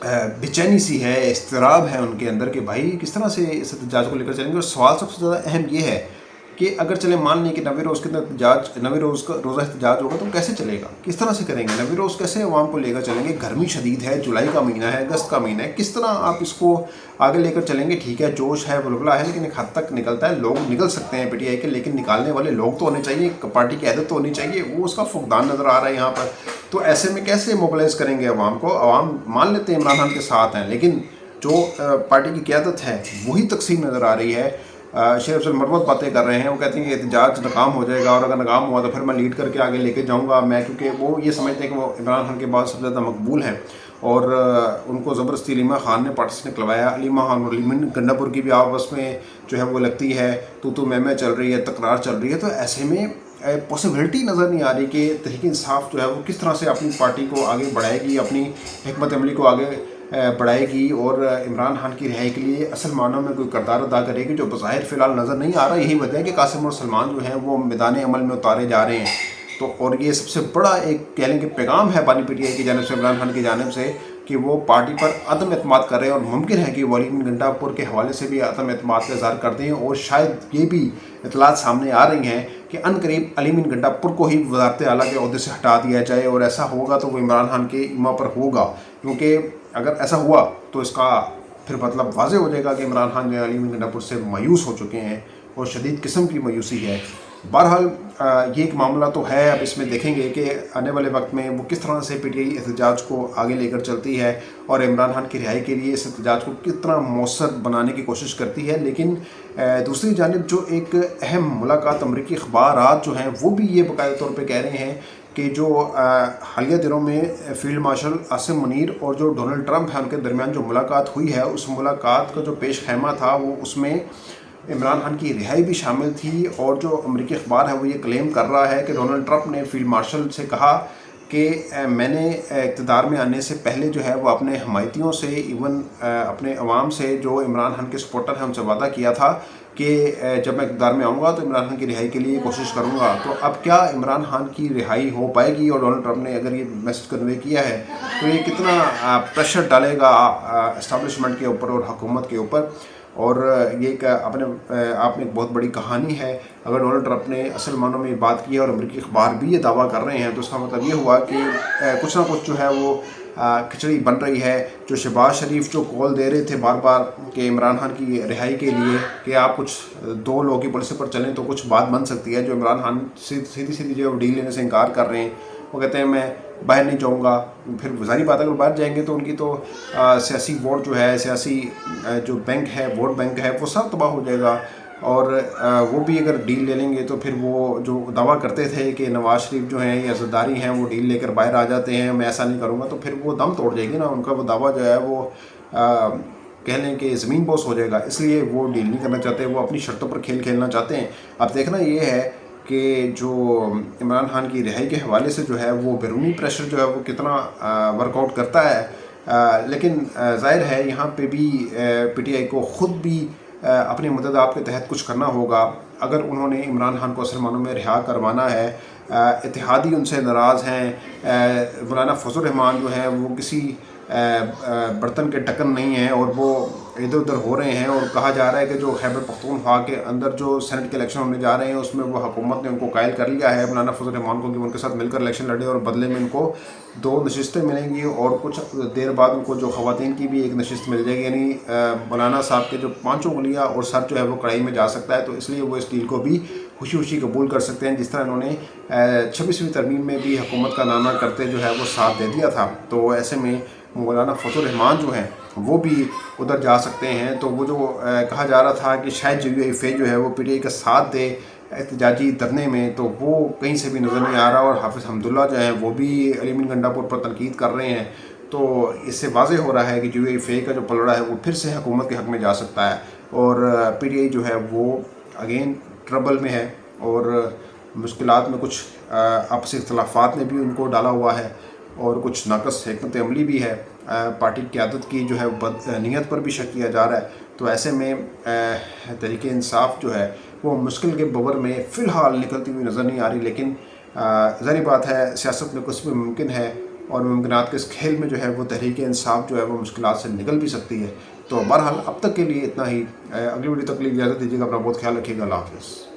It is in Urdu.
بے چینی سی ہے، اضطراب ہے ان کے اندر کہ بھائی کس طرح سے اس احتجاج کو لے کر چلیں گے۔ اور سوال سب سے زیادہ اہم یہ ہے کہ اگر چلے مان لیں کہ 90 روز کے اندر احتجاج، 90 روز کا روزہ احتجاج ہوگا تو کیسے چلے گا، کس طرح سے کریں گے 90 روز، کیسے عوام کو لے کر چلیں گے؟ گرمی شدید ہے، جولائی کا مہینہ ہے، اگست کا مہینہ ہے، کس طرح آپ اس کو آگے لے کر چلیں گے؟ ٹھیک ہے جوش ہے، بلبلہ ہے، لیکن ایک حد تک نکلتا ہے، لوگ نکل سکتے ہیں پی ٹی آئی کے، لیکن نکالنے والے لوگ تو ہونے چاہیے، پارٹی کی قیادت تو ہونی چاہیے، وہ اس کا فقدان نظر آ رہا ہے یہاں پر۔ تو ایسے میں کیسے موبلائز کریں گے عوام کو؟ عوام مان لیتے ہیں عمران خان کے ساتھ ہیں، لیکن جو پارٹی کی قیادت ہے وہی تقسیم نظر آ رہی ہے۔ شیخ افضل مروت باتیں کر رہے ہیں، وہ کہتے ہیں کہ احتجاج ناکام ہو جائے گا، اور اگر ناکام ہوا تو پھر میں لیڈ کر کے آگے لے کے جاؤں گا میں، کیونکہ وہ یہ سمجھتے ہیں کہ وہ عمران خان کے بعد سب سے زیادہ مقبول ہیں، اور ان کو زبردستی علیمہ خان نے پارٹی سے نکلوایا۔ علیمہ خان اور علیمن گنڈا پور کی بھی آپس میں جو ہے وہ لگتی ہے، تو میں چل رہی ہے، تکرار چل رہی ہے۔ تو ایسے میں پاسبلٹی نظر نہیں آ رہی کہ تحریک انصاف جو ہے وہ کس طرح سے اپنی پارٹی کو آگے بڑھائے گی، اپنی حکمت عملی کو آگے بڑھائے گی، اور عمران خان کی رہائی کے لیے اصل معنوں میں کوئی کردار ادا کرے گی، جو بظاہر فی الحال نظر نہیں آ رہا۔ یہی وجہ ہے کہ قاسم اور سلمان جو ہیں وہ میدان عمل میں اتارے جا رہے ہیں۔ تو اور یہ سب سے بڑا ایک کہہ لیں کہ پیغام ہے پی ٹی آئی کی جانب سے، عمران خان کی جانب سے، کہ وہ پارٹی پر عدم اعتماد کر رہے ہیں، اور ممکن ہے کہ وہ علی گنڈا پور کے حوالے سے بھی عدم اعتماد کا اظہار کرتے ہیں، اور شاید یہ بھی اطلاعات سامنے آ رہی ہیں کہ عن قریب علی گنڈا پور کو ہی وزارت اعلیٰ کے عہدے سے ہٹا دیا جائے، اور ایسا ہوگا تو وہ عمران خان کے ایما پر ہوگا، کیونکہ اگر ایسا ہوا تو اس کا پھر مطلب واضح ہو جائے گا کہ عمران خان جو ہے علی گنڈا پور سے مایوس ہو چکے ہیں، اور شدید قسم کی مایوسی ہے۔ بہرحال یہ ایک معاملہ تو ہے، اب اس میں دیکھیں گے کہ آنے والے وقت میں وہ کس طرح سے پی ٹی آئی احتجاج کو آگے لے کر چلتی ہے، اور عمران خان کی رہائی کے لیے اس احتجاج کو کتنا مؤثر بنانے کی کوشش کرتی ہے۔ لیکن دوسری جانب جو ایک اہم ملاقات امریکی اخبارات جو ہیں وہ بھی یہ باقاعدہ طور پہ کہہ رہے ہیں کہ جو حالیہ دنوں میں فیلڈ مارشل عاصم منیر اور جو ڈونلڈ ٹرمپ ہیں ان کے درمیان جو ملاقات ہوئی ہے، اس ملاقات کا جو پیش خیمہ تھا وہ اس میں عمران خان کی رہائی بھی شامل تھی، اور جو امریکی اخبار ہے وہ یہ کلیم کر رہا ہے کہ ڈونلڈ ٹرمپ نے فیلڈ مارشل سے کہا کہ میں نے اقتدار میں آنے سے پہلے جو ہے وہ اپنے حمایتیوں سے، ایون اپنے عوام سے جو عمران خان کے سپورٹر ہیں ان سے وعدہ کیا تھا کہ جب میں اقتدار میں آؤں گا تو عمران خان کی رہائی کے لیے کوشش کروں گا۔ تو اب کیا عمران خان کی رہائی ہو پائے گی؟ اور ڈونلڈ ٹرمپ نے اگر یہ میسج کنوے کیا ہے تو یہ کتنا پریشر ڈالے گا اسٹیبلشمنٹ کے اوپر اور حکومت کے اوپر؟ اور یہ ایک آپ میں ایک بہت بڑی کہانی ہے۔ اگر ڈونلڈ ٹرمپ نے اصل معنوں میں یہ بات کی ہے اور امریکی اخبار بھی یہ دعویٰ کر رہے ہیں، تو اس کا مطلب یہ ہوا کہ کچھ نہ کچھ جو ہے وہ کھچڑی بن رہی ہے۔ جو شہباز شریف جو کال دے رہے تھے بار بار کہ عمران خان کی رہائی کے لیے کہ آپ کچھ 2 لوگوں کی پالیسی پر چلیں تو کچھ بات بن سکتی ہے، جو عمران خان سیدھی جو ڈیل لینے سے انکار کر رہے ہیں، وہ کہتے ہیں میں باہر نہیں جاؤں گا۔ پھر ظاہری بات ہے اگر باہر جائیں گے تو ان کی تو سیاسی ووٹ جو ہے، سیاسی جو بینک ہے، ووٹ بینک ہے، وہ سب تباہ ہو جائے گا۔ اور وہ بھی اگر ڈیل لے لیں گے تو پھر وہ جو دعویٰ کرتے تھے کہ نواز شریف جو ہیں یا زرداری ہیں وہ ڈیل لے کر باہر آ جاتے ہیں، میں ایسا نہیں کروں گا، تو پھر وہ دم توڑ جائے گی نا ان کا، وہ دعویٰ جو ہے وہ کہہ لیں کہ زمین بوس ہو جائے گا۔ اس لیے وہ ڈیل نہیں کرنا چاہتے، وہ اپنی شرطوں پر کھیل کھیلنا چاہتے ہیں۔ اب دیکھنا یہ ہے کہ جو عمران خان کی رہائی کے حوالے سے جو ہے وہ بیرونی پریشر جو ہے وہ کتنا ورک آؤٹ کرتا ہے، لیکن ظاہر ہے یہاں پہ بھی پی ٹی آئی کو خود بھی اپنے مددات کے تحت کچھ کرنا ہوگا۔ اگر انہوں نے عمران خان کو اصل معنوں میں رہا کروانا ہے، اتحادی ان سے ناراض ہیں، مولانا فضل الرحمان جو ہیں وہ کسی برتن کے ڈھکن نہیں ہیں، اور وہ ادھر ادھر ہو رہے ہیں، اور کہا جا رہا ہے کہ جو خیبر پختونخوا کے اندر جو سینٹ کے الیکشن ہونے جا رہے ہیں اس میں وہ حکومت نے ان کو قائل کر لیا ہے مولانا فضل الرحمان کو کہ ان کے ساتھ مل کر الیکشن لڑے، اور بدلے میں ان کو 2 نشستیں ملیں گی، اور کچھ دیر بعد ان کو جو خواتین کی بھی ایک نشست مل جائے گی، یعنی مولانا صاحب کے جو 5 انگلیاں اور سر جو ہے وہ کڑائی میں جا سکتا ہے۔ تو اس لیے وہ اس ڈیل کو بھی خوشی خوشی قبول کر سکتے ہیں، جس طرح انہوں نے 26ویں ترمیم میں بھی حکومت کا نامہ کرتے جو ہے وہ ساتھ دے دیا تھا۔ تو ایسے میں مولانا فضل الرحمان جو ہیں وہ بھی ادھر جا سکتے ہیں۔ تو وہ جو کہا جا رہا تھا کہ شاید JUIF جو ہے وہ پی ٹی آئی کا ساتھ دے احتجاجی دھرنے میں، تو وہ کہیں سے بھی نظر نہیں آ رہا، اور حافظ حمداللہ جو ہیں وہ بھی علی گنڈا پور پر تنقید کر رہے ہیں۔ تو اس سے واضح ہو رہا ہے کہ JUIF کا جو پلڑا ہے وہ پھر سے حکومت کے حق میں جا سکتا ہے، اور پی ٹی آئی جو ہے وہ اگین ٹربل میں ہے، اور مشکلات میں کچھ آپسی اختلافات نے بھی ان کو ڈالا ہوا ہے، اور کچھ ناقص حکمت عملی بھی ہے، پارٹی کی قیادت کی جو ہے بد نیت پر بھی شک کیا جا رہا ہے۔ تو ایسے میں تحریک انصاف جو ہے وہ مشکل کے بور میں فی الحال نکلتی ہوئی نظر نہیں آ رہی، لیکن ظاہری بات ہے سیاست میں کچھ بھی ممکن ہے، اور ممکنات کے اس کھیل میں جو ہے وہ تحریک انصاف جو ہے وہ مشکلات سے نکل بھی سکتی ہے. تو بہرحال اب تک کے لیے اتنا ہی. اگلی ویڈیو تک کے لیے اجازت دیجیے گا. اپنا بہت خیال رکھیے گا. اللہ حافظ.